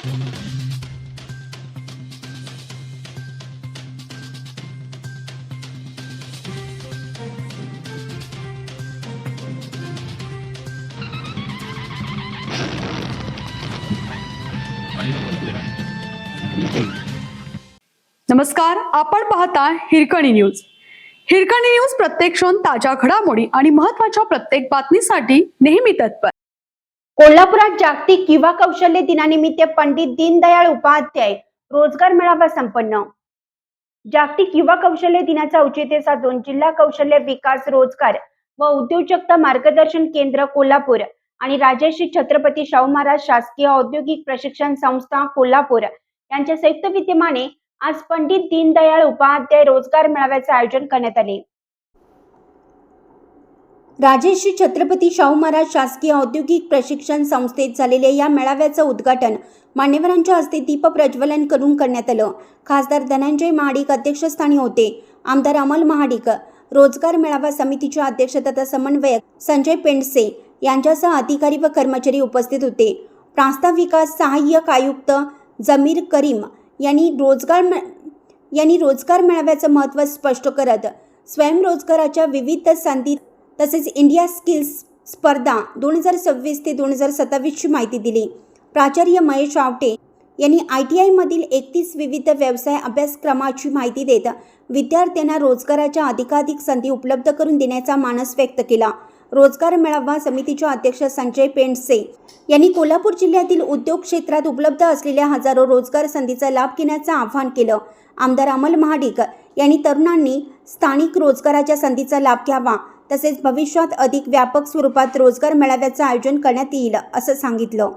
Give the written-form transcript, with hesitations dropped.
नमस्कार, आपण पाहता हिरकणी न्यूज. हिरकणी न्यूज प्रत्येक क्षण ताज्या घडामोडी आणि महत्त्वाच्या प्रत्येक बातमीसाठी नेहमी तत्पर. कोल्हापुरात जागतिक युवा कौशल्य दिनानिमित्त पंडित दीनदयाळ उपाध्याय रोजगार मेळावा संपन्न. जागतिक युवा कौशल्य दिनाचा औचित्य साधून जिल्हा कौशल्य विकास, रोजगार व उद्योजकता मार्गदर्शन केंद्र कोल्हापूर आणि राजर्षी छत्रपती शाहू महाराज शासकीय औद्योगिक प्रशिक्षण संस्था कोल्हापूर यांच्या संयुक्त विद्यमाने आज पंडित दीनदयाळ उपाध्याय रोजगार मेळाव्याचे आयोजन करण्यात आले. राजर्षी छत्रपती शाहू महाराज शासकीय औद्योगिक प्रशिक्षण संस्थेत झालेल्या या मेळाव्याचं उद्घाटन मान्यवरांच्या हस्ते दीप प्रज्वलन करून करण्यात आलं. खासदार धनंजय महाडिक अध्यक्षस्थानी होते. आमदार अमल महाडिक, रोजगार मेळावा समितीचे अध्यक्ष तथा समन्वयक संजय पेंडसे यांच्यासह अधिकारी व कर्मचारी उपस्थित होते. प्रास्ताव विकास सहाय्यक आयुक्त जमीर करीम यांनी रोजगार मेळाव्याचं महत्त्व स्पष्ट करत स्वयंरोजगाराच्या विविध संधी तसेच इंडिया स्किल्स स्पर्धा 2026 ते 2027 ची माहिती दिली. प्राचार्य महेश आवटे यांनी ITI मधील 31 विविध व्यवसाय अभ्यासक्रमाची माहिती देत विद्यार्थ्यांना रोजगाराच्या अधिकाधिक संधी उपलब्ध करून देण्याचा मानस व्यक्त केला. रोजगार मेळावा समितीचे अध्यक्ष संजय पेंडसे यांनी कोल्हापूर जिल्ह्यातील उद्योग क्षेत्रात उपलब्ध असलेल्या हजारो रोजगार संधीचा लाभ घेण्याचं आवाहन केलं. आमदार अमल महाडिक यांनी तरुणांनी स्थानिक रोजगाराच्या संधीचा लाभ घ्यावा तसेच भविष्यात अधिक व्यापक स्वरूपात रोजगार मेळाव्याचं आयोजन करण्यात येईल असं सांगितलं.